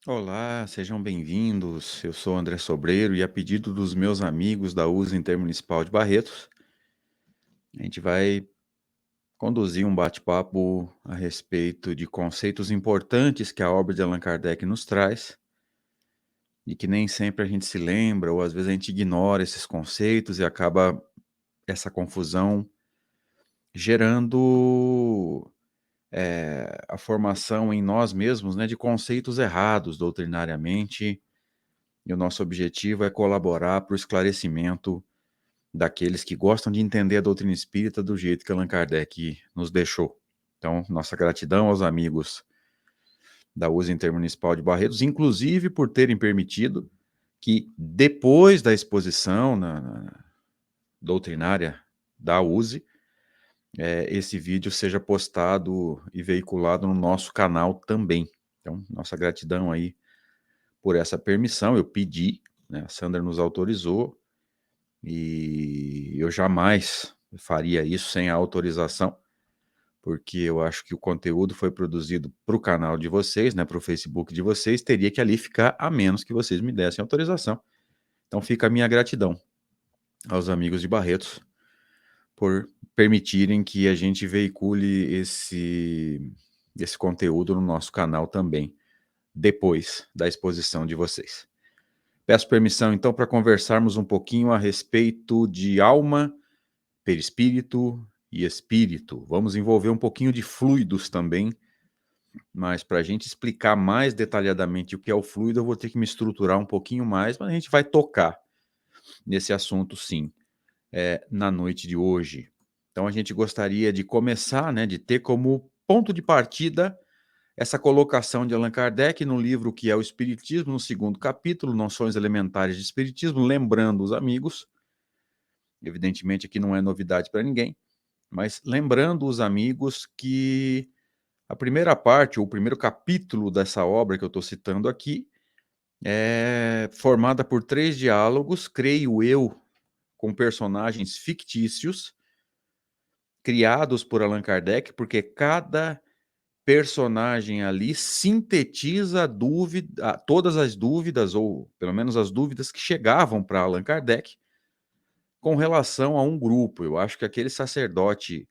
Olá, sejam bem-vindos. Eu sou André Sobreiro e a pedido dos meus amigos da USA Intermunicipal de Barretos, a gente vai conduzir um bate-papo a respeito de conceitos importantes que a obra de Allan Kardec nos traz e que nem sempre a gente se lembra ou às vezes a gente ignora esses conceitos e acaba essa confusão gerando a formação em nós mesmos, né, de conceitos errados doutrinariamente. E o nosso objetivo é colaborar para o esclarecimento daqueles que gostam de entender a doutrina espírita do jeito que Allan Kardec nos deixou. Então, nossa gratidão aos amigos da USA Intermunicipal de Barretos, inclusive por terem permitido que, depois da exposição na doutrinária da USE, esse vídeo seja postado e veiculado no nosso canal também. Então, nossa gratidão aí por essa permissão. Eu pedi, né, a Sandra nos autorizou, e eu jamais faria isso sem a autorização, porque eu acho que o conteúdo foi produzido para o canal de vocês, né, para o Facebook de vocês, teria que ali ficar, a menos que vocês me dessem autorização. Então fica a minha gratidão aos amigos de Barretos por permitirem que a gente veicule esse conteúdo no nosso canal também, depois da exposição de vocês. Peço permissão, então, para conversarmos um pouquinho a respeito de alma, perispírito e espírito. Vamos envolver um pouquinho de fluidos também, mas para a gente explicar mais detalhadamente o que é o fluido, eu vou ter que me estruturar um pouquinho mais, mas a gente vai tocar nesse assunto, sim, na noite de hoje. Então, a gente gostaria de começar, né, de ter como ponto de partida essa colocação de Allan Kardec no livro que é o Espiritismo, no segundo capítulo, Noções Elementares de Espiritismo, lembrando os amigos, evidentemente aqui não é novidade para ninguém, mas lembrando os amigos que a primeira parte, ou o primeiro capítulo dessa obra que eu estou citando aqui, é formada por 3 diálogos, creio eu, com personagens fictícios, criados por Allan Kardec, porque cada personagem ali sintetiza todas as dúvidas, ou pelo menos as dúvidas que chegavam para Allan Kardec, com relação a um grupo. Eu acho que aquele sacerdote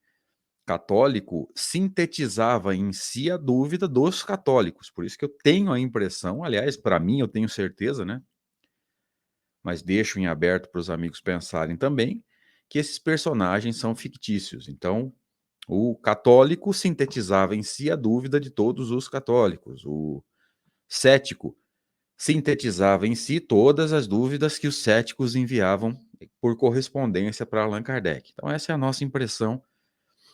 católico sintetizava em si a dúvida dos católicos. Por isso que eu tenho a impressão, aliás, para mim, eu tenho certeza, né? Mas deixo em aberto para os amigos pensarem também, que esses personagens são fictícios. Então, o católico sintetizava em si a dúvida de todos os católicos. O cético sintetizava em si todas as dúvidas que os céticos enviavam por correspondência para Allan Kardec. Então, essa é a nossa impressão.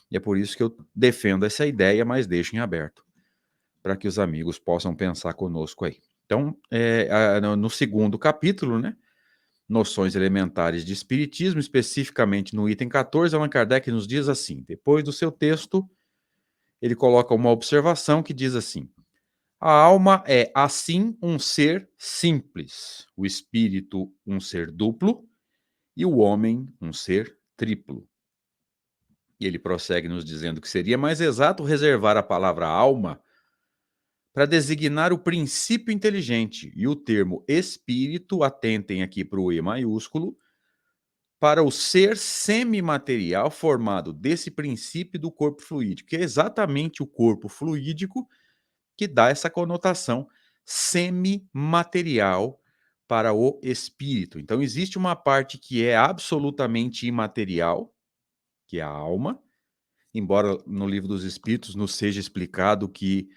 E é por isso que eu defendo essa ideia, mas deixo em aberto, para que os amigos possam pensar conosco aí. Então, no segundo capítulo, né, Noções Elementares de Espiritismo, especificamente no item 14, Allan Kardec nos diz assim, depois do seu texto, ele coloca uma observação que diz assim, a alma é, assim, um ser simples, o espírito um ser duplo e o homem um ser triplo. E ele prossegue nos dizendo que seria mais exato reservar a palavra alma para designar o princípio inteligente e o termo espírito, atentem aqui para o E maiúsculo, para o ser semimaterial formado desse princípio do corpo fluídico, que é exatamente o corpo fluídico que dá essa conotação semimaterial para o espírito. Então, existe uma parte que é absolutamente imaterial, que é a alma, embora no Livro dos Espíritos nos seja explicado que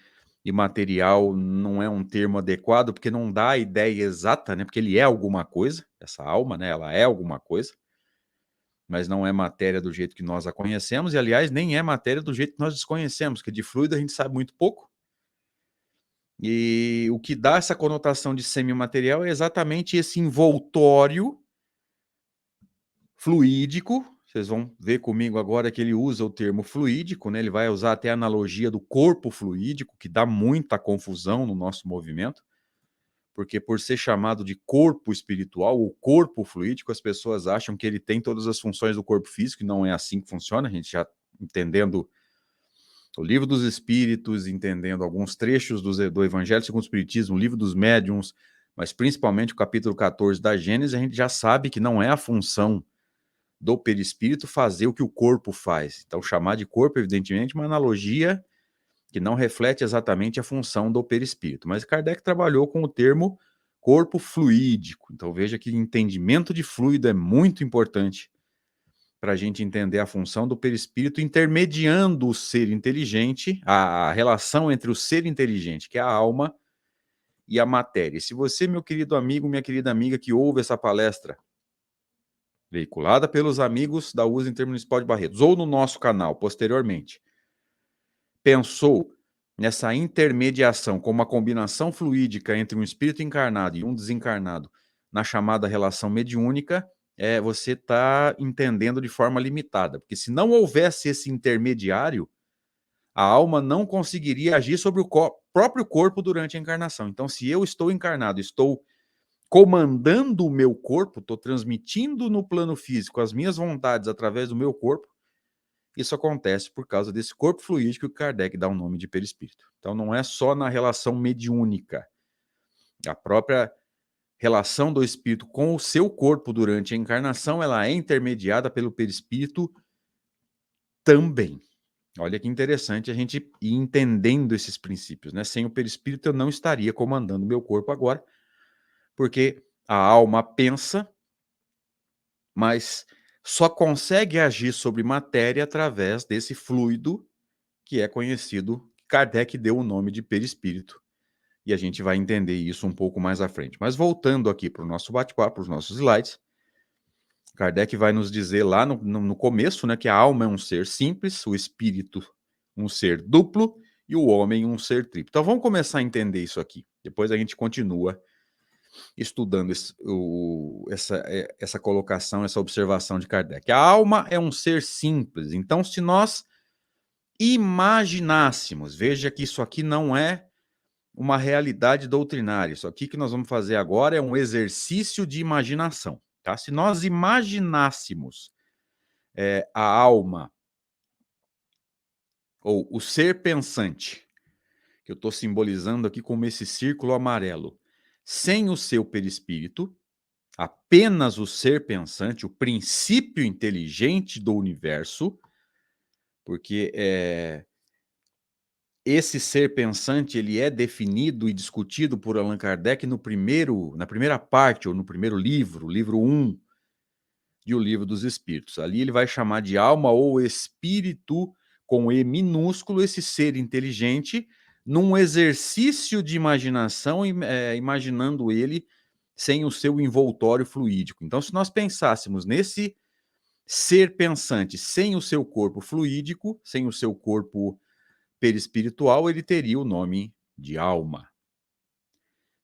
imaterial não é um termo adequado, porque não dá a ideia exata, né? Porque ele é alguma coisa, essa alma, né? Ela é alguma coisa, mas não é matéria do jeito que nós a conhecemos, e aliás, nem é matéria do jeito que nós desconhecemos, que de fluido a gente sabe muito pouco. E o que dá essa conotação de semimaterial é exatamente esse envoltório fluídico. Vocês vão ver comigo agora que ele usa o termo fluídico, né? Ele vai usar até a analogia do corpo fluídico, que dá muita confusão no nosso movimento, porque por ser chamado de corpo espiritual ou corpo fluídico, as pessoas acham que ele tem todas as funções do corpo físico, e não é assim que funciona, a gente já entendendo O Livro dos Espíritos, entendendo alguns trechos do Evangelho segundo o Espiritismo, o Livro dos Médiuns, mas principalmente o capítulo 14 da Gênesis, a gente já sabe que não é a função do perispírito fazer o que o corpo faz. Então, chamar de corpo, evidentemente, é uma analogia que não reflete exatamente a função do perispírito. Mas Kardec trabalhou com o termo corpo fluídico. Então, veja que entendimento de fluido é muito importante para a gente entender a função do perispírito intermediando o ser inteligente, a relação entre o ser inteligente, que é a alma, e a matéria. E se você, meu querido amigo, minha querida amiga, que ouve essa palestra, veiculada pelos amigos da USA Intermunicipal de Barretos, ou no nosso canal, posteriormente, pensou nessa intermediação como uma combinação fluídica entre um espírito encarnado e um desencarnado na chamada relação mediúnica, você está entendendo de forma limitada. Porque se não houvesse esse intermediário, a alma não conseguiria agir sobre o próprio corpo durante a encarnação. Então, se eu estou encarnado, estou comandando o meu corpo, estou transmitindo no plano físico as minhas vontades através do meu corpo, isso acontece por causa desse corpo fluídico que Kardec dá o nome de perispírito. Então, não é só na relação mediúnica. A própria relação do espírito com o seu corpo durante a encarnação, ela é intermediada pelo perispírito também. Olha que interessante a gente ir entendendo esses princípios, né? Sem o perispírito eu não estaria comandando meu corpo agora, porque a alma pensa, mas só consegue agir sobre matéria através desse fluido que é conhecido, Kardec deu o nome de perispírito. E a gente vai entender isso um pouco mais à frente. Mas voltando aqui para o nosso bate-papo, para os nossos slides, Kardec vai nos dizer lá no começo, né, que a alma é um ser simples, o espírito um ser duplo e o homem um ser triplo. Então vamos começar a entender isso aqui. Depois a gente continua estudando essa colocação, essa observação de Kardec. A alma é um ser simples. Então, se nós imaginássemos, veja que isso aqui não é uma realidade doutrinária. Isso aqui que nós vamos fazer agora é um exercício de imaginação. Tá? Se nós imaginássemos a alma, ou o ser pensante, que eu estou simbolizando aqui como esse círculo amarelo, sem o seu perispírito, apenas o ser pensante, o princípio inteligente do universo, porque esse ser pensante ele é definido e discutido por Allan Kardec na primeira parte, ou no primeiro livro, livro 1 de O Livro dos Espíritos. Ali ele vai chamar de alma ou espírito, com E minúsculo, esse ser inteligente, num exercício de imaginação, imaginando ele sem o seu envoltório fluídico. Então, se nós pensássemos nesse ser pensante sem o seu corpo fluídico, sem o seu corpo perispiritual, ele teria o nome de alma.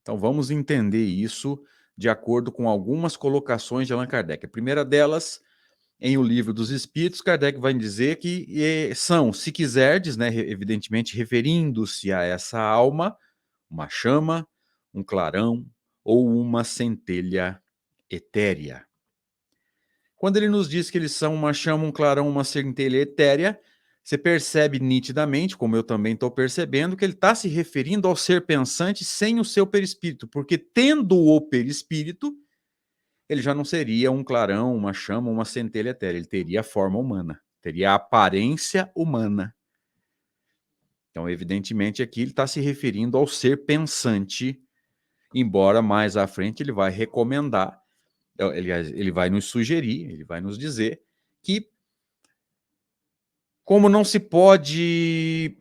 Então vamos entender isso de acordo com algumas colocações de Allan Kardec. A primeira delas, em O Livro dos Espíritos, Kardec vai dizer que são, se quiserdes, né, evidentemente referindo-se a essa alma, uma chama, um clarão ou uma centelha etérea. Quando ele nos diz que eles são uma chama, um clarão, uma centelha etérea, você percebe nitidamente, como eu também estou percebendo, que ele está se referindo ao ser pensante sem o seu perispírito, porque tendo o perispírito, ele já não seria um clarão, uma chama, uma centelha etérea, ele teria a forma humana, teria a aparência humana. Então, evidentemente, aqui ele está se referindo ao ser pensante, embora mais à frente ele vai recomendar, ele vai nos sugerir, ele vai nos dizer que, como não se pode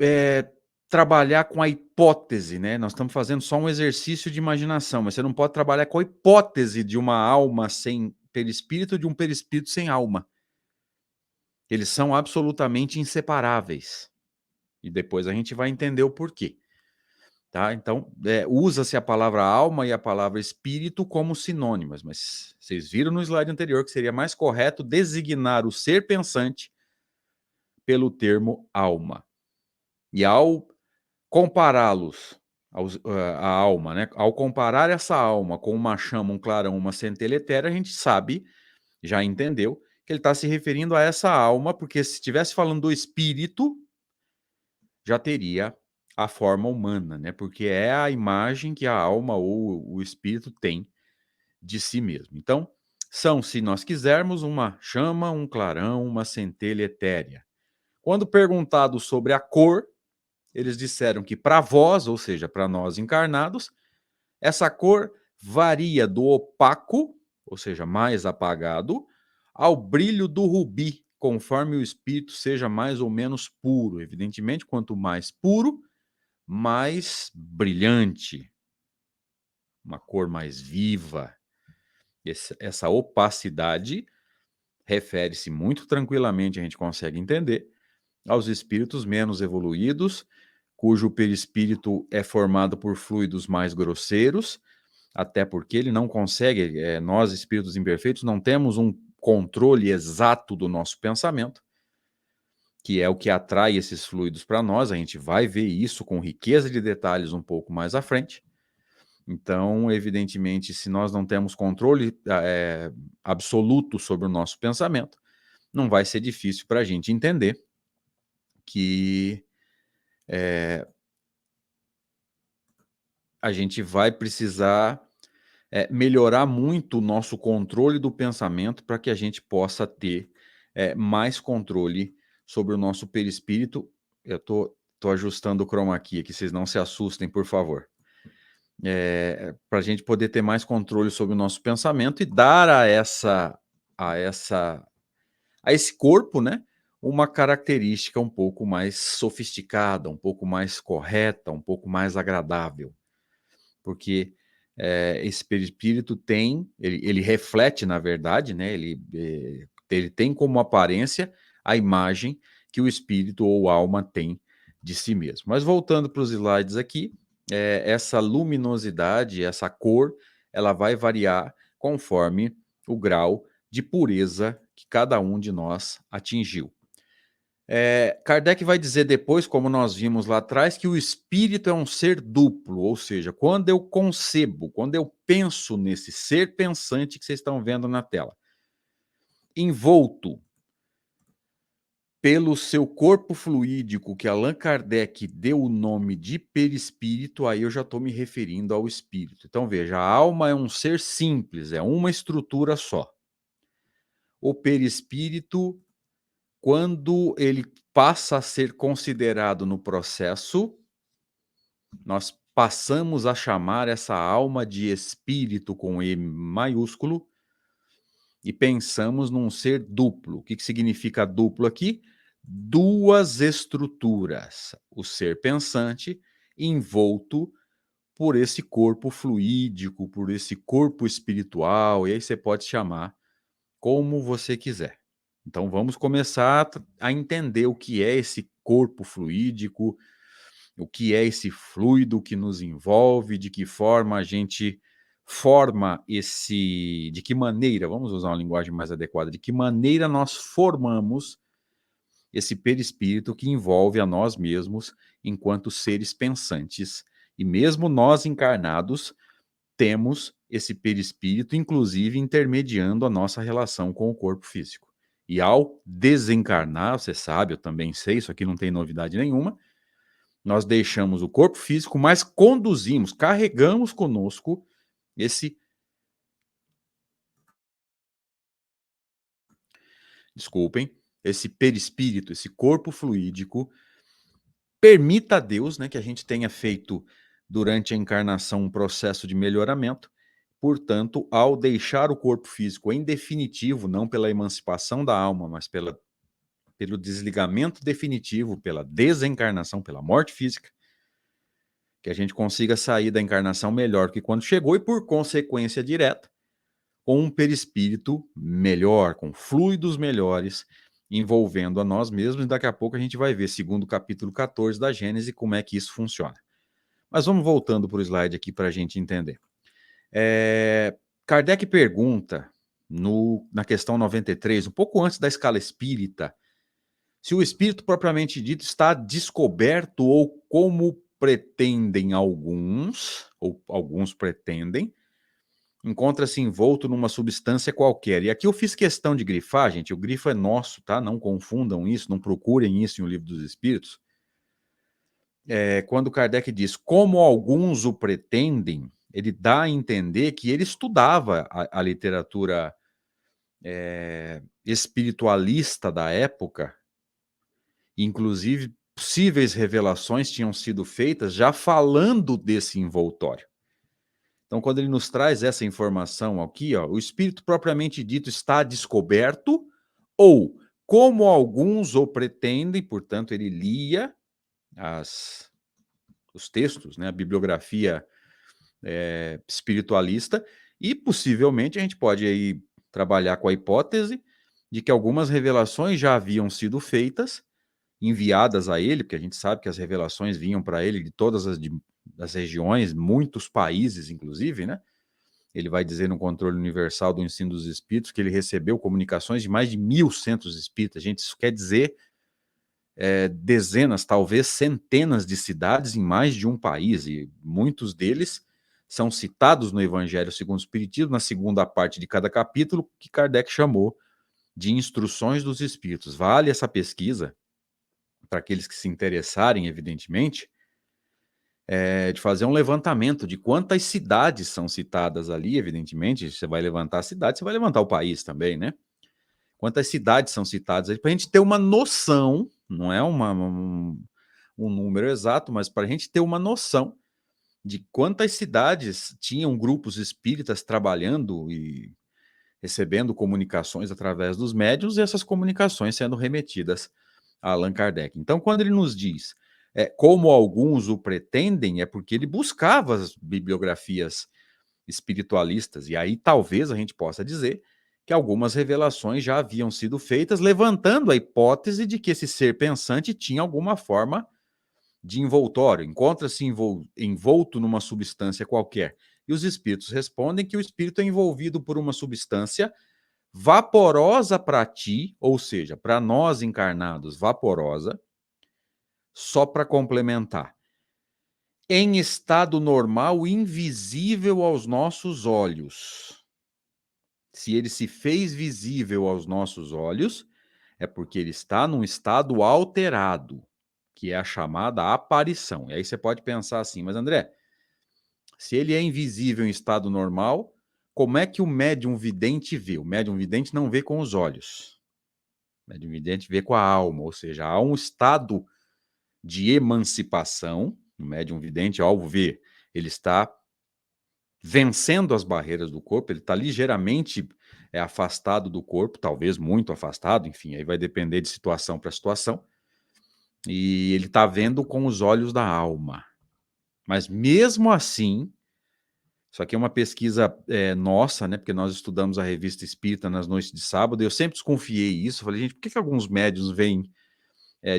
trabalhar com a hipótese, né? Nós estamos fazendo só um exercício de imaginação, mas você não pode trabalhar com a hipótese de uma alma sem perispírito, de um perispírito sem alma. Eles são absolutamente inseparáveis. E depois a gente vai entender o porquê. Tá? Então, usa-se a palavra alma e a palavra espírito como sinônimas, mas vocês viram no slide anterior que seria mais correto designar o ser pensante pelo termo alma. E ao compará-los, a alma, né? Ao comparar essa alma com uma chama, um clarão, uma centelha etérea, a gente sabe, já entendeu, que ele está se referindo a essa alma, porque se estivesse falando do espírito, já teria a forma humana, né? Porque é a imagem que a alma ou o espírito tem de si mesmo. Então, são, se nós quisermos, uma chama, um clarão, uma centelha etérea. Quando perguntado sobre a cor, eles disseram que para vós, ou seja, para nós encarnados, essa cor varia do opaco, ou seja, mais apagado, ao brilho do rubi, conforme o espírito seja mais ou menos puro. Evidentemente, quanto mais puro, mais brilhante, uma cor mais viva. Essa opacidade refere-se muito tranquilamente, a gente consegue entender, aos espíritos menos evoluídos, cujo perispírito é formado por fluidos mais grosseiros, até porque ele não consegue, nós espíritos imperfeitos não temos um controle exato do nosso pensamento, que é o que atrai esses fluidos para nós. A gente vai ver isso com riqueza de detalhes um pouco mais à frente. Então, evidentemente, se nós não temos controle absoluto sobre o nosso pensamento, não vai ser difícil para a gente entender que a gente vai precisar melhorar muito o nosso controle do pensamento para que a gente possa ter mais controle sobre o nosso perispírito. Eu tô ajustando o chroma key aqui, vocês não se assustem, por favor. Para a gente poder ter mais controle sobre o nosso pensamento e dar a esse corpo, né, uma característica um pouco mais sofisticada, um pouco mais correta, um pouco mais agradável. Porque esse perispírito ele reflete, na verdade, né, ele tem como aparência a imagem que o espírito ou alma tem de si mesmo. Mas voltando para os slides aqui, essa luminosidade, essa cor, ela vai variar conforme o grau de pureza que cada um de nós atingiu. Kardec vai dizer depois, como nós vimos lá atrás, que o espírito é um ser duplo, ou seja, quando eu concebo, quando eu penso nesse ser pensante que vocês estão vendo na tela, envolto pelo seu corpo fluídico, que Allan Kardec deu o nome de perispírito, aí eu já estou me referindo ao espírito. Então veja, a alma é um ser simples, é uma estrutura só. O perispírito, quando ele passa a ser considerado no processo, nós passamos a chamar essa alma de espírito com E maiúsculo e pensamos num ser duplo. O que significa duplo aqui? Duas estruturas. O ser pensante envolto por esse corpo fluídico, por esse corpo espiritual, e aí você pode chamar como você quiser. Então vamos começar a entender o que é esse corpo fluídico, o que é esse fluido que nos envolve, de que forma a gente forma de que maneira, vamos usar uma linguagem mais adequada, de que maneira nós formamos esse perispírito que envolve a nós mesmos enquanto seres pensantes. E mesmo nós encarnados, temos esse perispírito, inclusive intermediando a nossa relação com o corpo físico. E ao desencarnar, você sabe, eu também sei, isso aqui não tem novidade nenhuma, nós deixamos o corpo físico, mas conduzimos, carregamos conosco esse, desculpem, esse perispírito, esse corpo fluídico. Permita a Deus, né, que a gente tenha feito durante a encarnação um processo de melhoramento. Portanto, ao deixar o corpo físico em definitivo, não pela emancipação da alma, mas pelo desligamento definitivo, pela desencarnação, pela morte física, que a gente consiga sair da encarnação melhor que quando chegou e, por consequência direta, com um perispírito melhor, com fluidos melhores, envolvendo a nós mesmos. E daqui a pouco a gente vai ver, segundo o capítulo 14 da Gênese, como é que isso funciona. Mas vamos voltando para o slide aqui para a gente entender. Kardec pergunta, na questão 93, um pouco antes da escala espírita, se o espírito propriamente dito está descoberto ou como pretendem alguns, ou alguns pretendem, encontra-se envolto numa substância qualquer. E aqui eu fiz questão de grifar, gente, o grifo é nosso, tá? Não confundam isso, não procurem isso em O Livro dos Espíritos. quando Kardec diz como alguns o pretendem, ele dá a entender que ele estudava a literatura espiritualista da época, inclusive possíveis revelações tinham sido feitas já falando desse envoltório. Então, quando ele nos traz essa informação aqui, ó, o espírito propriamente dito está descoberto, ou como alguns o pretendem, portanto, ele lia os textos, né, a bibliografia espiritualista, e possivelmente a gente pode aí trabalhar com a hipótese de que algumas revelações já haviam sido feitas, enviadas a ele, porque a gente sabe que as revelações vinham para ele de todas as regiões, muitos países, inclusive, né? Ele vai dizer no Controle Universal do Ensino dos Espíritos que ele recebeu comunicações de mais de 1.000 centros espíritas. Gente, isso quer dizer dezenas, talvez centenas de cidades em mais de um país, e muitos deles são citados no Evangelho segundo o Espiritismo, na segunda parte de cada capítulo, que Kardec chamou de Instruções dos Espíritos. Vale essa pesquisa, para aqueles que se interessarem, evidentemente, de fazer um levantamento de quantas cidades são citadas ali, evidentemente, você vai levantar a cidade, você vai levantar o país também, né? Quantas cidades são citadas aí, para a gente ter uma noção, não é um número exato, mas para a gente ter uma noção de quantas cidades tinham grupos espíritas trabalhando e recebendo comunicações através dos médiuns, e essas comunicações sendo remetidas a Allan Kardec. Então, quando ele nos diz como alguns o pretendem, é porque ele buscava as bibliografias espiritualistas, e aí talvez a gente possa dizer que algumas revelações já haviam sido feitas, levantando a hipótese de que esse ser pensante tinha alguma forma de envoltório, encontra-se envolto numa substância qualquer. E os espíritos respondem que o espírito é envolvido por uma substância vaporosa para ti, ou seja, para nós encarnados, vaporosa, só para complementar. Em estado normal, invisível aos nossos olhos. Se ele se fez visível aos nossos olhos, é porque ele está num estado alterado, que é a chamada aparição. E aí você pode pensar assim, mas André, se ele é invisível em estado normal, como é que o médium vidente vê? O médium vidente não vê com os olhos. O médium vidente vê com a alma, ou seja, há um estado de emancipação. O médium vidente, ao ver, ele está vencendo as barreiras do corpo, ele está ligeiramente afastado do corpo, talvez muito afastado, enfim, aí vai depender de situação para situação, e ele está vendo com os olhos da alma. Mas mesmo assim, isso aqui é uma pesquisa nossa, né? Porque nós estudamos a Revista Espírita nas noites de sábado, e eu sempre desconfiei isso. Falei, gente, por que alguns médiuns vêm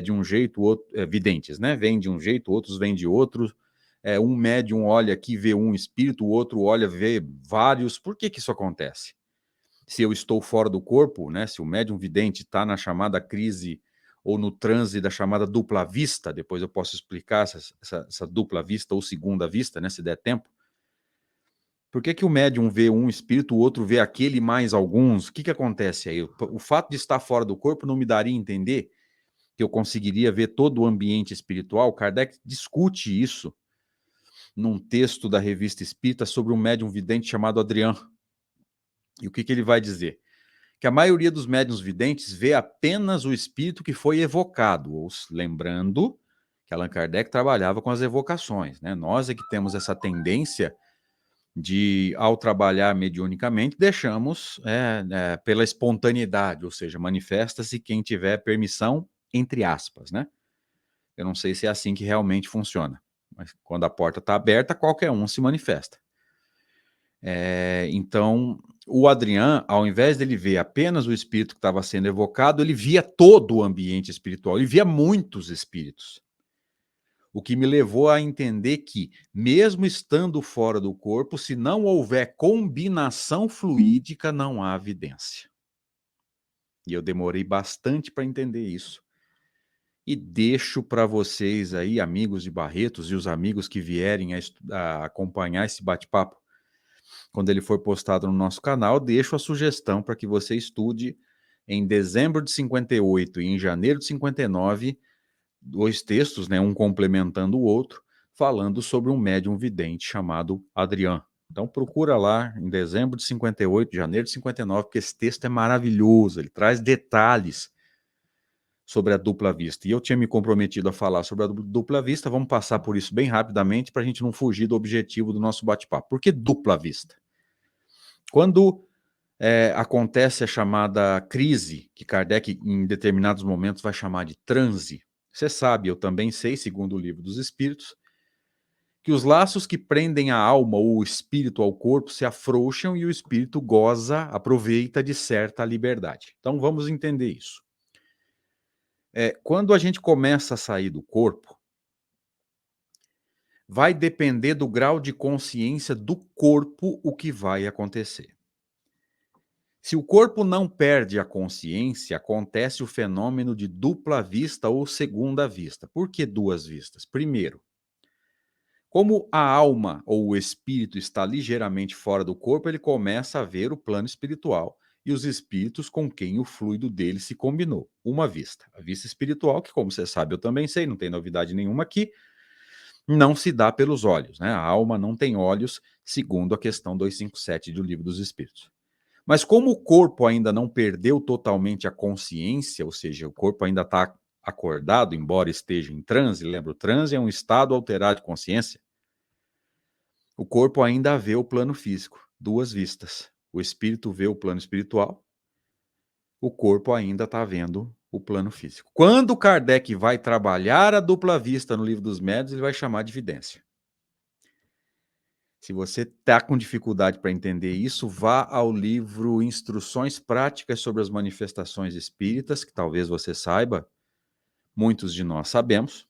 de um jeito, outro, videntes, né? Vêm de um jeito, outros vêm de outro. Um médium olha aqui, vê um espírito, o outro olha, vê vários. Por que isso acontece? Se eu estou fora do corpo, né? Se o médium vidente está na chamada crise ou no transe da chamada dupla vista, depois eu posso explicar essa dupla vista ou segunda vista, né? Se der tempo. Por que o médium vê um espírito, o outro vê aquele mais alguns? O que acontece aí? O fato de estar fora do corpo não me daria a entender que eu conseguiria ver todo o ambiente espiritual? Kardec discute isso num texto da Revista Espírita sobre um médium vidente chamado Adrian. E o que ele vai dizer? Que a maioria dos médiuns videntes vê apenas o espírito que foi evocado, ou lembrando que Allan Kardec trabalhava com as evocações, né? Nós é que temos essa tendência de, ao trabalhar mediunicamente, deixamos pela espontaneidade, ou seja, manifesta-se quem tiver permissão, entre aspas, né? Eu não sei se é assim que realmente funciona, mas quando a porta está aberta, qualquer um se manifesta. Então, o Adrian, ao invés dele ver apenas o espírito que estava sendo evocado, ele via todo o ambiente espiritual, ele via muitos espíritos. O que me levou a entender que, mesmo estando fora do corpo, se não houver combinação fluídica, não há evidência. E eu demorei bastante para entender isso. E deixo para vocês aí, amigos de Barretos e os amigos que vierem a acompanhar esse bate-papo, quando ele for postado no nosso canal, deixo a sugestão para que você estude em dezembro de 58 e em janeiro de 59 dois textos, né, um complementando o outro, falando sobre um médium vidente chamado Adrian. Então procura lá em dezembro de 58, janeiro de 59, porque esse texto é maravilhoso, ele traz detalhes sobre a dupla vista. E eu tinha me comprometido a falar sobre a dupla vista, vamos passar por isso bem rapidamente para a gente não fugir do objetivo do nosso bate-papo. Por que dupla vista? Quando acontece a chamada crise, que Kardec em determinados momentos vai chamar de transe, você sabe, eu também sei, segundo o Livro dos Espíritos, que os laços que prendem a alma ou o espírito ao corpo se afrouxam e o espírito goza, aproveita de certa liberdade. Então vamos entender isso. Quando a gente começa a sair do corpo, vai depender do grau de consciência do corpo o que vai acontecer. Se o corpo não perde a consciência, acontece o fenômeno de dupla vista ou segunda vista. Por que duas vistas? Primeiro, como a alma ou o espírito está ligeiramente fora do corpo, ele começa a ver o plano espiritual e os espíritos com quem o fluido dele se combinou. Uma vista. A vista espiritual, que como você sabe, eu também sei, não tem novidade nenhuma aqui, não se dá pelos olhos, né? A alma não tem olhos, segundo a questão 257 do Livro dos Espíritos. Mas como o corpo ainda não perdeu totalmente a consciência, ou seja, o corpo ainda está acordado, embora esteja em transe, lembra, o transe é um estado alterado de consciência, o corpo ainda vê o plano físico, duas vistas. O espírito vê o plano espiritual, o corpo ainda está vendo o plano físico. Quando Kardec vai trabalhar a dupla vista no Livro dos Médiuns, ele vai chamar de vidência. Se você está com dificuldade para entender isso, vá ao livro Instruções Práticas sobre as Manifestações Espíritas, que talvez você saiba, muitos de nós sabemos.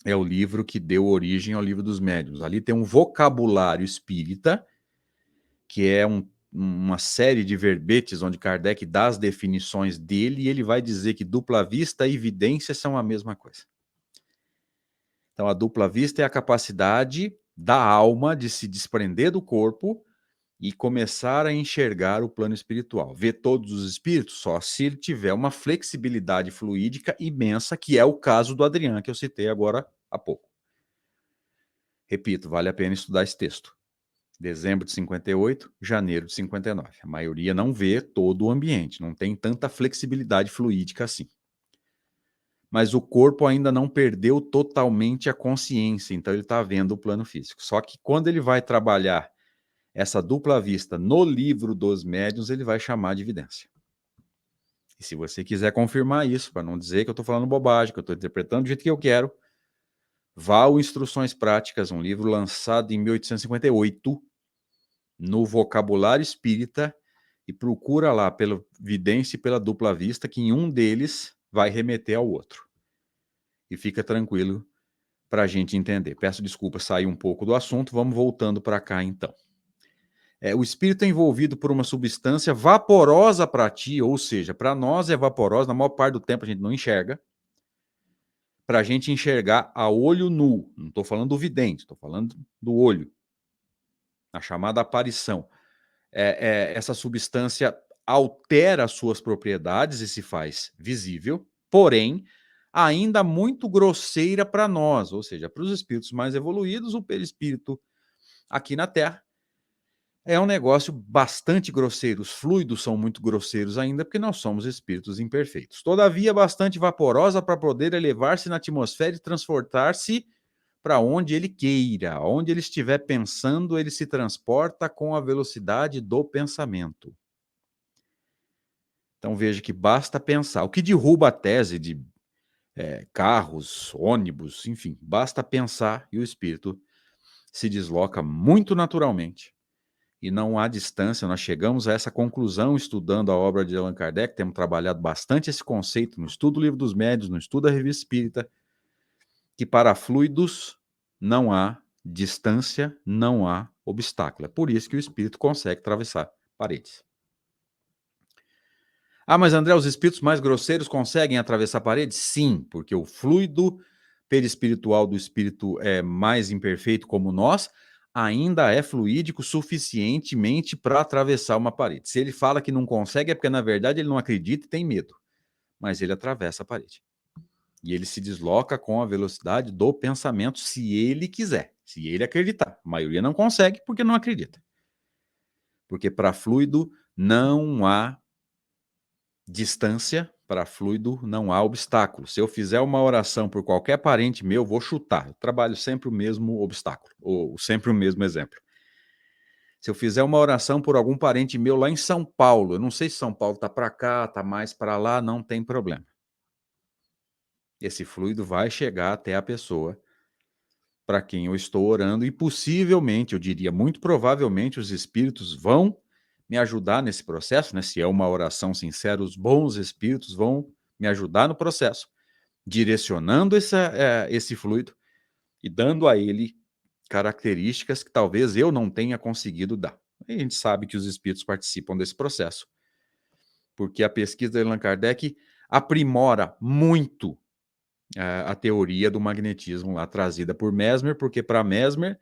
É o livro que deu origem ao Livro dos Médiuns. Ali tem um vocabulário espírita, que é uma série de verbetes onde Kardec dá as definições dele e ele vai dizer que dupla vista e evidência são a mesma coisa. Então, a dupla vista é a capacidade da alma de se desprender do corpo e começar a enxergar o plano espiritual. Ver todos os espíritos só se ele tiver uma flexibilidade fluídica imensa, que é o caso do Adrian, que eu citei agora há pouco. Repito, vale a pena estudar esse texto. Dezembro de 58, janeiro de 59. A maioria não vê todo o ambiente, não tem tanta flexibilidade fluídica assim. Mas o corpo ainda não perdeu totalmente a consciência, então ele está vendo o plano físico. Só que quando ele vai trabalhar essa dupla vista no Livro dos Médiuns, ele vai chamar de evidência. E se você quiser confirmar isso, para não dizer que eu estou falando bobagem, que eu estou interpretando do jeito que eu quero, vá ao Instruções Práticas, um livro lançado em 1858, no Vocabulário Espírita, e procura lá pela vidência e pela dupla vista, que em um deles vai remeter ao outro. E fica tranquilo para a gente entender. Peço desculpa, saí um pouco do assunto, vamos voltando para cá então. O espírito é envolvido por uma substância vaporosa para ti, ou seja, para nós é vaporosa, na maior parte do tempo a gente não enxerga. Para a gente enxergar a olho nu, não estou falando do vidente, estou falando do olho, a chamada aparição. Essa substância altera as suas propriedades e se faz visível, porém, ainda muito grosseira para nós, ou seja, para os espíritos mais evoluídos, o perispírito aqui na Terra é um negócio bastante grosseiro. Os fluidos são muito grosseiros ainda, porque nós somos espíritos imperfeitos. Todavia, bastante vaporosa para poder elevar-se na atmosfera e transportar-se para onde ele queira. Onde ele estiver pensando, ele se transporta com a velocidade do pensamento. Então veja que basta pensar. O que derruba a tese de carros, ônibus, enfim, basta pensar e o espírito se desloca muito naturalmente. E não há distância, nós chegamos a essa conclusão estudando a obra de Allan Kardec, temos trabalhado bastante esse conceito no estudo do Livro dos Médiuns, no estudo da Revista Espírita, que para fluidos não há distância, não há obstáculo. É por isso que o espírito consegue atravessar paredes. Ah, mas André, os espíritos mais grosseiros conseguem atravessar paredes? Sim, porque o fluido perispiritual do espírito é mais imperfeito como nós, ainda é fluídico suficientemente para atravessar uma parede. Se ele fala que não consegue, é porque, na verdade, ele não acredita e tem medo. Mas ele atravessa a parede. E ele se desloca com a velocidade do pensamento, se ele quiser, se ele acreditar. A maioria não consegue porque não acredita. Porque para fluido não há distância, para fluido não há obstáculo. Se eu fizer uma oração por qualquer parente meu, vou chutar. Eu trabalho sempre o mesmo obstáculo, ou sempre o mesmo exemplo. Se eu fizer uma oração por algum parente meu lá em São Paulo, eu não sei se São Paulo está para cá, está mais para lá, não tem problema. Esse fluido vai chegar até a pessoa para quem eu estou orando e possivelmente, eu diria muito provavelmente, os espíritos vão me ajudar nesse processo, né? Se é uma oração sincera, os bons espíritos vão me ajudar no processo, direcionando esse fluido e dando a ele características que talvez eu não tenha conseguido dar. E a gente sabe que os espíritos participam desse processo, porque a pesquisa de Allan Kardec aprimora muito a teoria do magnetismo lá trazida por Mesmer, porque para Mesmer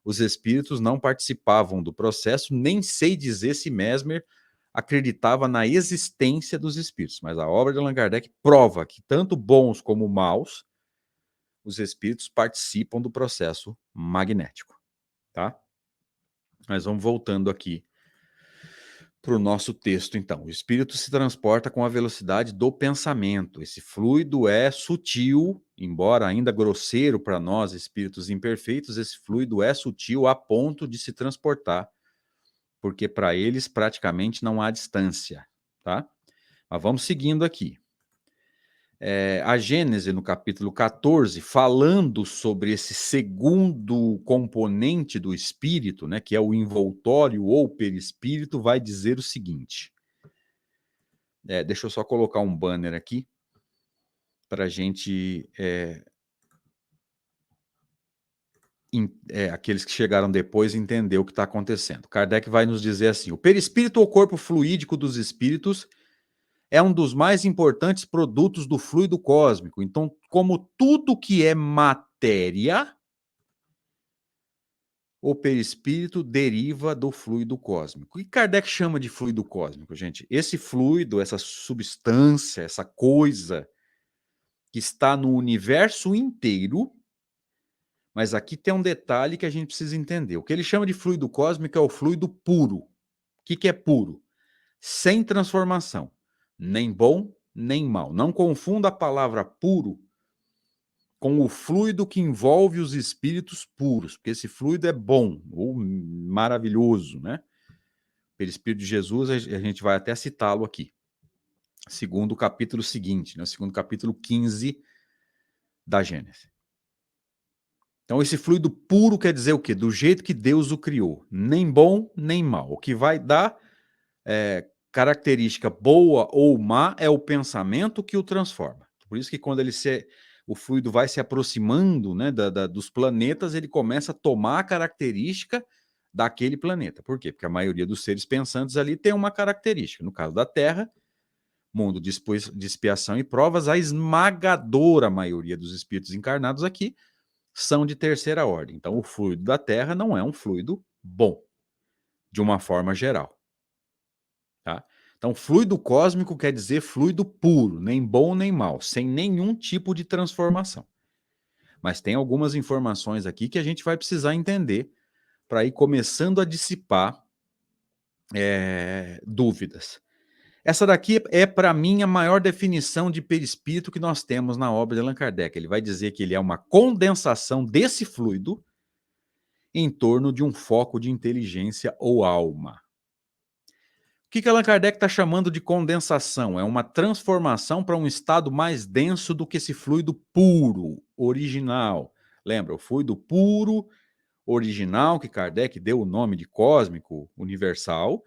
os espíritos não participavam do processo, nem sei dizer se Mesmer acreditava na existência dos espíritos, mas a obra de Allan Kardec prova que tanto bons como maus, os espíritos participam do processo magnético, tá? Mas vamos voltando aqui para o nosso texto, então. O espírito se transporta com a velocidade do pensamento. Esse fluido é sutil, embora ainda grosseiro para nós, espíritos imperfeitos, esse fluido é sutil a ponto de se transportar, porque para eles praticamente não há distância, tá? Mas vamos seguindo aqui. A Gênese, no capítulo 14, falando sobre esse segundo componente do espírito, né, que é o envoltório ou perispírito, vai dizer o seguinte. Deixa eu só colocar um banner aqui para a gente... aqueles que chegaram depois entender o que está acontecendo. Kardec vai nos dizer assim: o perispírito ou corpo fluídico dos espíritos é um dos mais importantes produtos do fluido cósmico. Então, como tudo que é matéria, o perispírito deriva do fluido cósmico. O que Kardec chama de fluido cósmico, gente? Esse fluido, essa substância, essa coisa que está no universo inteiro, mas aqui tem um detalhe que a gente precisa entender. O que ele chama de fluido cósmico é o fluido puro. O que é puro? Sem transformação. Nem bom, nem mal. Não confunda a palavra puro com o fluido que envolve os espíritos puros, porque esse fluido é bom ou maravilhoso, né? Pelo Espírito de Jesus, a gente vai até citá-lo aqui. Segundo o capítulo seguinte, né? Segundo capítulo 15 da Gênesis. Então, esse fluido puro quer dizer o quê? Do jeito que Deus o criou. Nem bom, nem mal. O que vai dar característica boa ou má é o pensamento que o transforma. Por isso que quando o fluido vai se aproximando, né, dos planetas, ele começa a tomar a característica daquele planeta. Por quê? Porque a maioria dos seres pensantes ali tem uma característica. No caso da Terra, mundo de expiação e provas, a esmagadora maioria dos espíritos encarnados aqui são de terceira ordem. Então, o fluido da Terra não é um fluido bom, de uma forma geral. Tá? Então, fluido cósmico quer dizer fluido puro, nem bom nem mal, sem nenhum tipo de transformação. Mas tem algumas informações aqui que a gente vai precisar entender para ir começando a dissipar dúvidas. Essa daqui é, para mim, a maior definição de perispírito que nós temos na obra de Allan Kardec. Ele vai dizer que ele é uma condensação desse fluido em torno de um foco de inteligência ou alma. O que Allan Kardec está chamando de condensação? É uma transformação para um estado mais denso do que esse fluido puro, original. Lembra, o fluido puro, original, que Kardec deu o nome de cósmico, universal,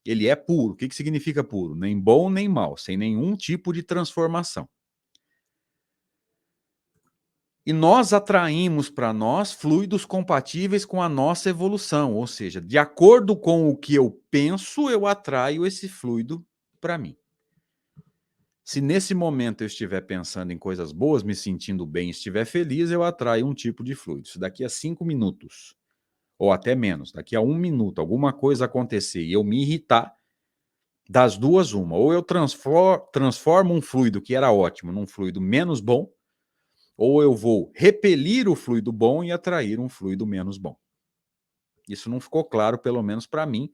ele é puro. O que significa puro? Nem bom nem mal, sem nenhum tipo de transformação. E nós atraímos para nós fluidos compatíveis com a nossa evolução, ou seja, de acordo com o que eu penso, eu atraio esse fluido para mim. Se nesse momento eu estiver pensando em coisas boas, me sentindo bem, estiver feliz, eu atraio um tipo de fluido. Se daqui a 5 minutos, ou até menos, daqui a 1 minuto, alguma coisa acontecer e eu me irritar, das duas uma, ou eu transformo um fluido que era ótimo num fluido menos bom, ou eu vou repelir o fluido bom e atrair um fluido menos bom. Isso não ficou claro, pelo menos para mim,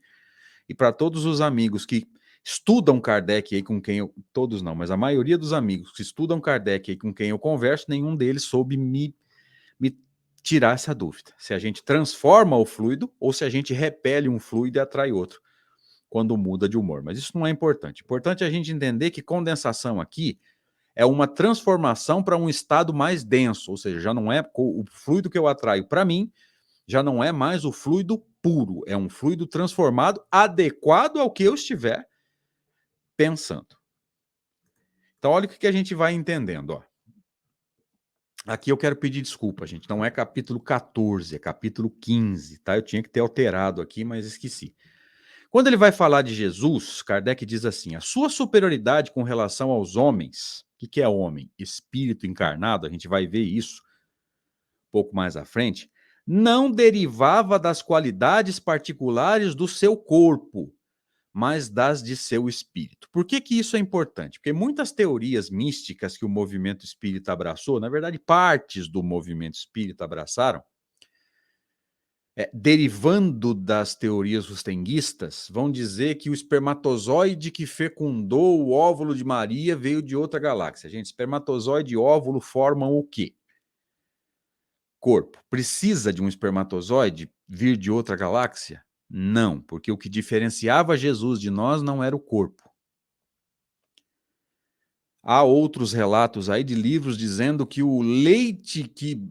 e para todos os amigos que estudam Kardec aí com quem eu... Todos não, mas a maioria dos amigos que estudam Kardec aí com quem eu converso, nenhum deles soube me tirar essa dúvida. Se a gente transforma o fluido ou se a gente repele um fluido e atrai outro quando muda de humor. Mas isso não é importante. Importante é a gente entender que condensação aqui é uma transformação para um estado mais denso, ou seja, já não é o fluido que eu atraio para mim, já não é mais o fluido puro, é um fluido transformado adequado ao que eu estiver pensando. Então, olha o que a gente vai entendendo. Ó. Aqui eu quero pedir desculpa, gente. Não é capítulo 14, é capítulo 15, tá? Eu tinha que ter alterado aqui, mas esqueci. Quando ele vai falar de Jesus, Kardec diz assim: a sua superioridade com relação aos homens, o que é homem? Espírito encarnado, a gente vai ver isso um pouco mais à frente, não derivava das qualidades particulares do seu corpo, mas das de seu espírito. Por que isso é importante? Porque muitas teorias místicas que o movimento espírita abraçou, na verdade, partes do movimento espírita abraçaram, derivando das teorias rustenguistas, vão dizer que o espermatozoide que fecundou o óvulo de Maria veio de outra galáxia. Gente, espermatozoide e óvulo formam o quê? Corpo. Precisa de um espermatozoide vir de outra galáxia? Não, porque o que diferenciava Jesus de nós não era o corpo. Há outros relatos aí de livros dizendo que o leite que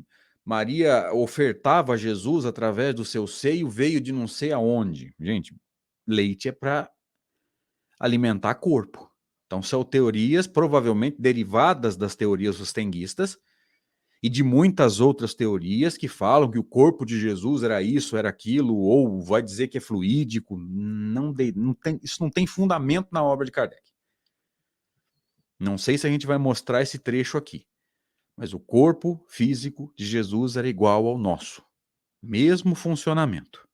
Maria ofertava a Jesus através do seu seio veio de não sei aonde. Gente, leite é para alimentar corpo. Então são teorias provavelmente derivadas das teorias rustenguistas e de muitas outras teorias que falam que o corpo de Jesus era isso, era aquilo, ou vai dizer que é fluídico. Isso não tem fundamento na obra de Kardec. Não sei se a gente vai mostrar esse trecho aqui, mas o corpo físico de Jesus era igual ao nosso. Mesmo funcionamento.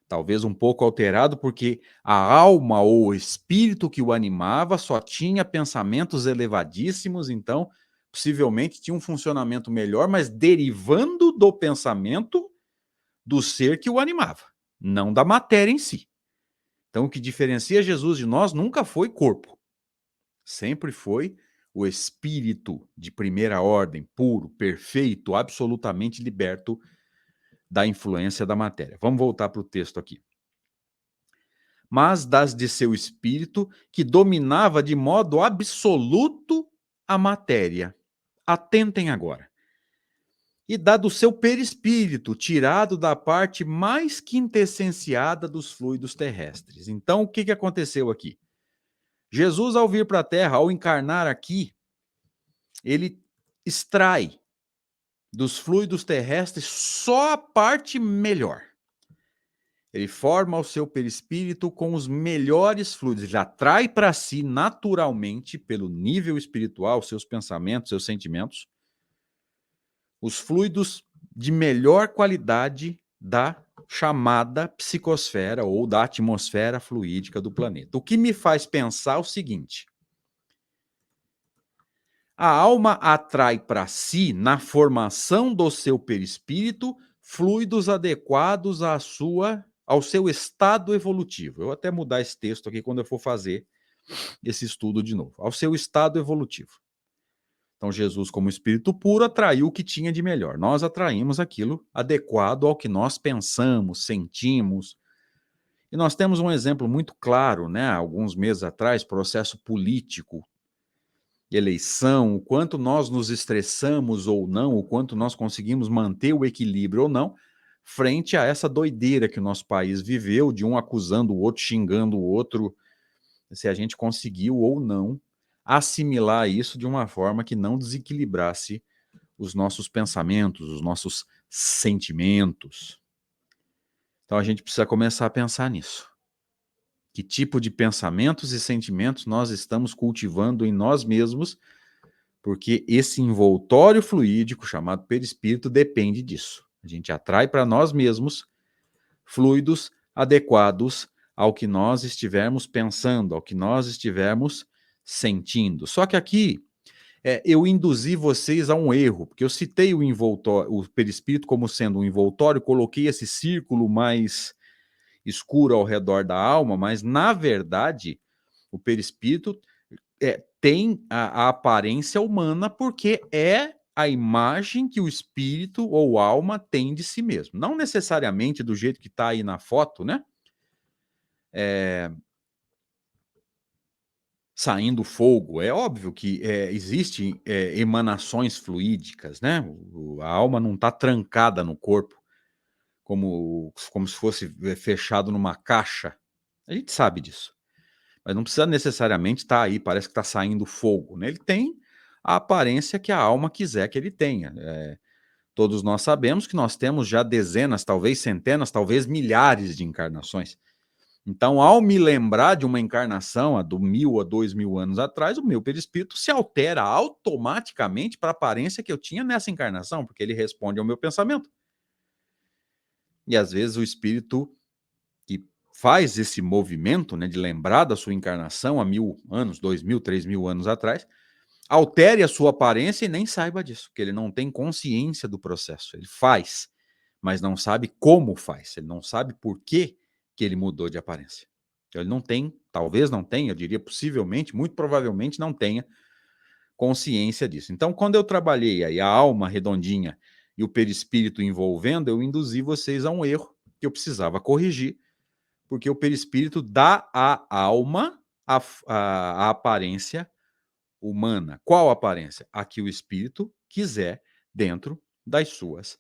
Talvez um pouco alterado porque a alma ou o espírito que o animava só tinha pensamentos elevadíssimos, então possivelmente tinha um funcionamento melhor, mas derivando do pensamento do ser que o animava, não da matéria em si. Então o que diferencia Jesus de nós nunca foi corpo. Sempre foi o espírito de primeira ordem, puro, perfeito, absolutamente liberto da influência da matéria. Vamos voltar para o texto aqui. Mas das de seu espírito, que dominava de modo absoluto a matéria. Atentem agora. E da do seu perispírito, tirado da parte mais quintessenciada dos fluidos terrestres. Então, o que aconteceu aqui? Jesus, ao vir para a Terra, ao encarnar aqui, ele extrai dos fluidos terrestres só a parte melhor. Ele forma o seu perispírito com os melhores fluidos. Ele atrai para si naturalmente, pelo nível espiritual, seus pensamentos, seus sentimentos, os fluidos de melhor qualidade da chamada psicosfera ou da atmosfera fluídica do planeta. O que me faz pensar o seguinte: a alma atrai para si, na formação do seu perispírito, fluidos adequados ao seu estado evolutivo. Eu vou até mudar esse texto aqui quando eu for fazer esse estudo de novo. Ao seu estado evolutivo. Então, Jesus, como espírito puro, atraiu o que tinha de melhor. Nós atraímos aquilo adequado ao que nós pensamos, sentimos. E nós temos um exemplo muito claro, né? Alguns meses atrás, processo político, eleição, o quanto nós nos estressamos ou não, o quanto nós conseguimos manter o equilíbrio ou não, frente a essa doideira que o nosso país viveu, de um acusando o outro, xingando o outro, se a gente conseguiu ou não assimilar isso de uma forma que não desequilibrasse os nossos pensamentos, os nossos sentimentos. Então a gente precisa começar a pensar nisso. Que tipo de pensamentos e sentimentos nós estamos cultivando em nós mesmos, porque esse envoltório fluídico chamado perispírito depende disso. A gente atrai para nós mesmos fluidos adequados ao que nós estivermos pensando, ao que nós estivermos sentindo. Só que aqui Eu induzi vocês a um erro, porque eu citei o perispírito como sendo um envoltório, coloquei esse círculo mais escuro ao redor da alma, mas na verdade o perispírito tem a aparência humana porque é a imagem que o espírito ou alma tem de si mesmo. Não necessariamente do jeito que está aí na foto, né? Saindo fogo. É óbvio que existem emanações fluídicas, né? A alma não está trancada no corpo como se fosse fechado numa caixa. A gente sabe disso. Mas não precisa necessariamente estar aí, parece que está saindo fogo, né? Ele tem a aparência que a alma quiser que ele tenha. Todos nós sabemos que nós temos já dezenas, talvez centenas, talvez milhares de encarnações. Então, ao me lembrar de uma encarnação há 1.000 a 2.000 anos atrás, o meu perispírito se altera automaticamente para a aparência que eu tinha nessa encarnação, porque ele responde ao meu pensamento. E às vezes o espírito que faz esse movimento, né, de lembrar da sua encarnação há 1.000 anos, 2.000, 3.000 anos atrás, altere a sua aparência e nem saiba disso, porque ele não tem consciência do processo. Ele faz, mas não sabe como faz. Ele não sabe por que ele mudou de aparência. Então, ele não tem, talvez não tenha, eu diria possivelmente, muito provavelmente não tenha consciência disso. Então, quando eu trabalhei aí a alma redondinha e o perispírito envolvendo, eu induzi vocês a um erro que eu precisava corrigir, porque o perispírito dá à alma a aparência humana. Qual aparência? A que o espírito quiser dentro das suas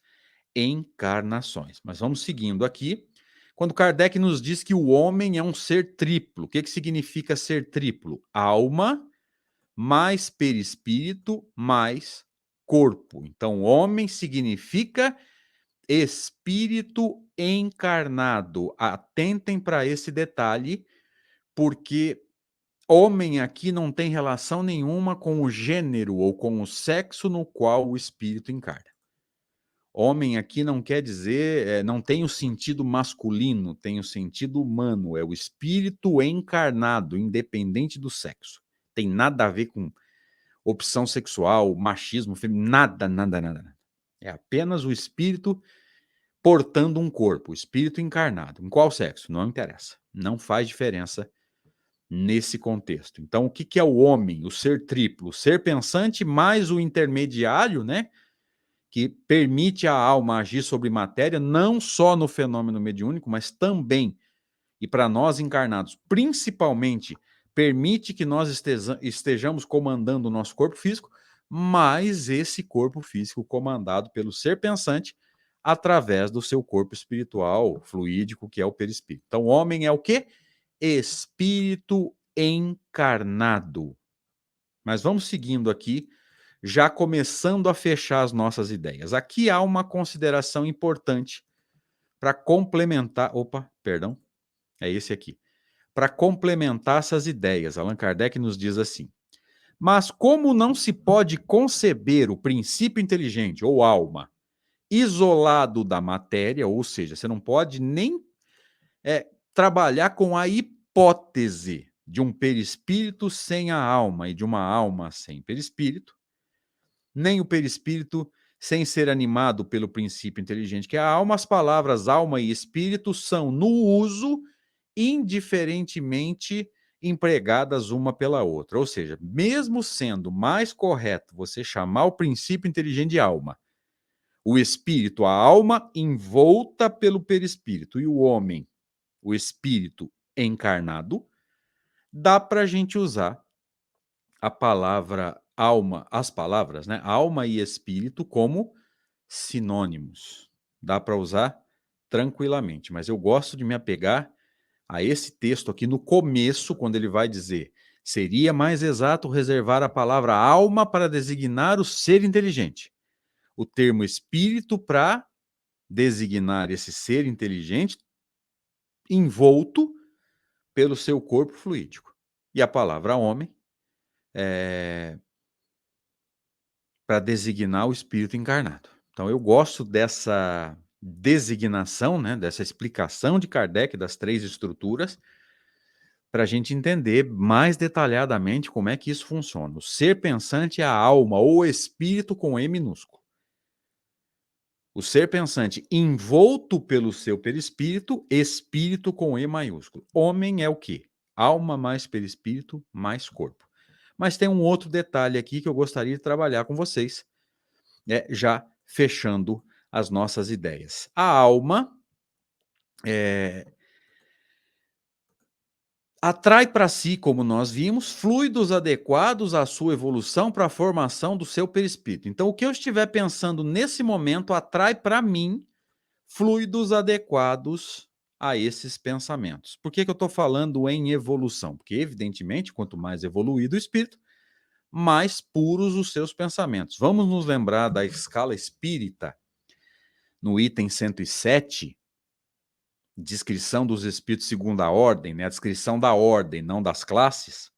encarnações. Mas vamos seguindo aqui. Quando Kardec nos diz que o homem é um ser triplo, o que significa ser triplo? Alma, mais perispírito, mais corpo. Então, homem significa espírito encarnado. Atentem para esse detalhe, porque homem aqui não tem relação nenhuma com o gênero ou com o sexo no qual o espírito encarna. Homem aqui não quer dizer, não tem o sentido masculino, tem o sentido humano, é o espírito encarnado, independente do sexo. Tem nada a ver com opção sexual, machismo, nada, nada, nada, nada. É apenas o espírito portando um corpo, o espírito encarnado. Em qual sexo? Não interessa. Não faz diferença nesse contexto. Então, o que é o homem? O ser triplo, o ser pensante mais o intermediário, né? Que permite à alma agir sobre matéria, não só no fenômeno mediúnico, mas também, e para nós encarnados, principalmente, permite que nós estejamos comandando o nosso corpo físico, mas esse corpo físico comandado pelo ser pensante através do seu corpo espiritual, fluídico, que é o perispírito. Então, o homem é o quê? Espírito encarnado. Mas vamos seguindo aqui, já começando a fechar as nossas ideias. Aqui há uma consideração importante para complementar. Opa, perdão, é esse aqui. Para complementar essas ideias, Allan Kardec nos diz assim: mas como não se pode conceber o princípio inteligente ou alma isolado da matéria, ou seja, você não pode nem trabalhar com a hipótese de um perispírito sem a alma e de uma alma sem perispírito, nem o perispírito sem ser animado pelo princípio inteligente que é a alma. As palavras alma e espírito são, no uso, indiferentemente empregadas uma pela outra. Ou seja, mesmo sendo mais correto você chamar o princípio inteligente de alma, o espírito, a alma envolta pelo perispírito, e o homem, o espírito encarnado, dá para a gente usar a palavra alma, as palavras, né, alma e espírito, como sinônimos. Dá para usar tranquilamente, mas eu gosto de me apegar a esse texto aqui no começo, quando ele vai dizer: seria mais exato reservar a palavra alma para designar o ser inteligente, o termo espírito para designar esse ser inteligente envolto pelo seu corpo fluídico, e a palavra homem para designar o espírito encarnado. Então, eu gosto dessa designação, né, dessa explicação de Kardec das três estruturas, para a gente entender mais detalhadamente como é que isso funciona. O ser pensante é a alma ou espírito com E minúsculo. O ser pensante envolto pelo seu perispírito, espírito com E maiúsculo. Homem é o quê? Alma mais perispírito mais corpo. Mas tem um outro detalhe aqui que eu gostaria de trabalhar com vocês, já fechando as nossas ideias. A alma atrai para si, como nós vimos, fluidos adequados à sua evolução para a formação do seu perispírito. Então, o que eu estiver pensando nesse momento atrai para mim fluidos adequados a esses pensamentos. Por que eu estou falando em evolução? Porque, evidentemente, quanto mais evoluído o espírito, mais puros os seus pensamentos. Vamos nos lembrar da escala espírita, no item 107, descrição dos espíritos segundo a ordem, né? A descrição da ordem, não das classes.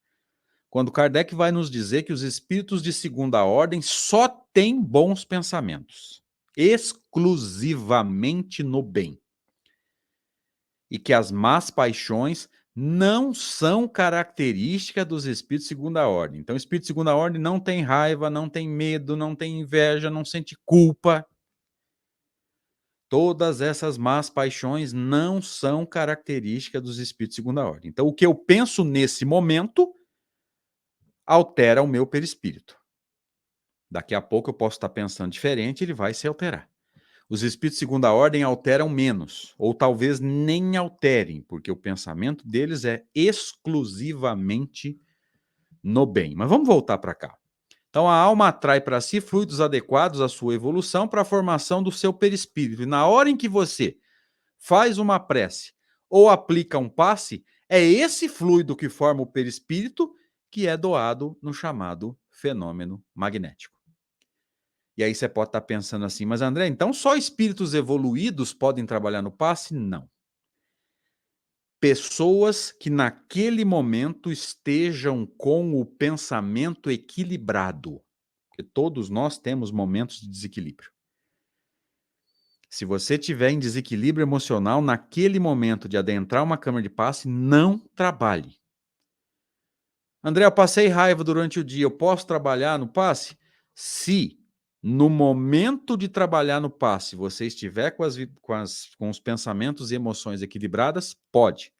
Quando Kardec vai nos dizer que os espíritos de segunda ordem só têm bons pensamentos, exclusivamente no bem. E que as más paixões não são característica dos espíritos de segunda ordem. Então, o espírito de segunda ordem não tem raiva, não tem medo, não tem inveja, não sente culpa. Todas essas más paixões não são características dos espíritos de segunda ordem. Então, o que eu penso nesse momento altera o meu perispírito. Daqui a pouco eu posso estar pensando diferente, ele vai se alterar. Os espíritos de segunda ordem alteram menos, ou talvez nem alterem, porque o pensamento deles é exclusivamente no bem. Mas vamos voltar para cá. Então, a alma atrai para si fluidos adequados à sua evolução para a formação do seu perispírito. E na hora em que você faz uma prece ou aplica um passe, é esse fluido que forma o perispírito que é doado no chamado fenômeno magnético. E aí você pode estar pensando assim, mas André, então só espíritos evoluídos podem trabalhar no passe? Não. Pessoas que naquele momento estejam com o pensamento equilibrado, porque todos nós temos momentos de desequilíbrio. Se você tiver em desequilíbrio emocional, naquele momento de adentrar uma câmara de passe, não trabalhe. André, eu passei raiva durante o dia, eu posso trabalhar no passe? Se no momento de trabalhar no passe você estiver com os pensamentos e emoções equilibradas, pode.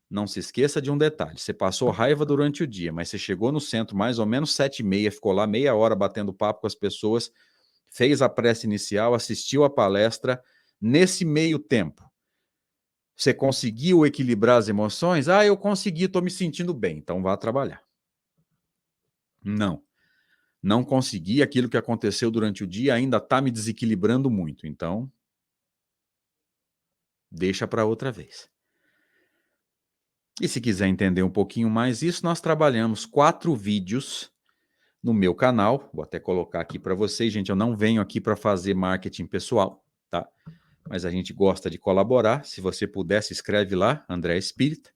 Não se esqueça de um detalhe, você passou raiva durante o dia, mas você chegou no centro mais ou menos 7h30, ficou lá meia hora batendo papo com as pessoas, fez a prece inicial, assistiu a palestra. Nesse meio tempo, você conseguiu equilibrar as emoções? Ah, eu consegui, estou me sentindo bem, então vá trabalhar. Não consegui, aquilo que aconteceu durante o dia ainda está me desequilibrando muito, então deixa para outra vez. E se quiser entender um pouquinho mais isso, nós trabalhamos 4 vídeos no meu canal, vou até colocar aqui para vocês, gente, eu não venho aqui para fazer marketing pessoal, tá? Mas a gente gosta de colaborar, se você puder, se inscreve lá, André Espírita,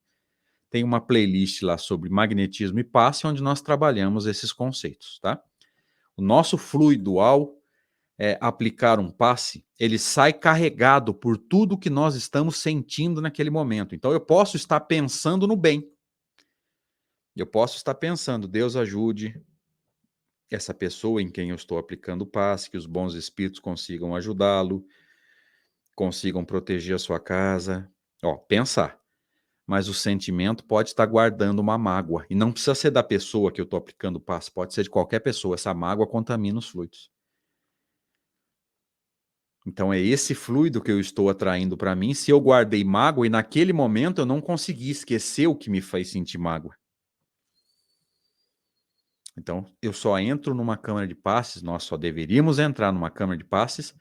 tem uma playlist lá sobre magnetismo e passe, onde nós trabalhamos esses conceitos, tá? O nosso fluido, ao aplicar um passe, ele sai carregado por tudo que nós estamos sentindo naquele momento. Então, eu posso estar pensando no bem. Eu posso estar pensando, Deus ajude essa pessoa em quem eu estou aplicando o passe, que os bons espíritos consigam ajudá-lo, consigam proteger a sua casa. Pensar. Mas o sentimento pode estar guardando uma mágoa. E não precisa ser da pessoa que eu estou aplicando o passe, pode ser de qualquer pessoa. Essa mágoa contamina os fluidos. Então é esse fluido que eu estou atraindo para mim. Se eu guardei mágoa e naquele momento eu não consegui esquecer o que me faz sentir mágoa. Então eu só entro numa câmara de passes, nós só deveríamos entrar numa câmara de passes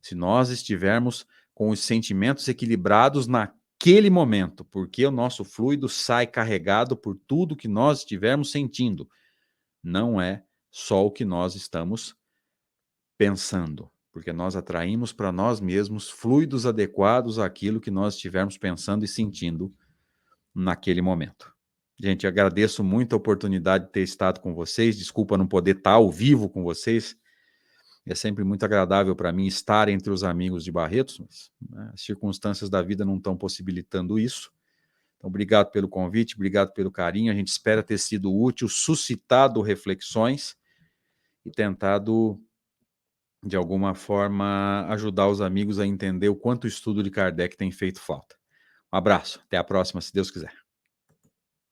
se nós estivermos com os sentimentos equilibrados naquele momento, porque o nosso fluido sai carregado por tudo que nós estivermos sentindo. Não é só o que nós estamos pensando, porque nós atraímos para nós mesmos fluidos adequados àquilo que nós estivermos pensando e sentindo naquele momento. Gente, agradeço muito a oportunidade de ter estado com vocês, desculpa não poder estar ao vivo com vocês, é sempre muito agradável para mim estar entre os amigos de Barretos, mas as circunstâncias da vida não estão possibilitando isso, Então, obrigado pelo convite, obrigado pelo carinho. A gente espera ter sido útil, suscitado reflexões e tentado, de alguma forma, ajudar os amigos a entender o quanto o estudo de Kardec tem feito falta. Um abraço, até a próxima, se Deus quiser.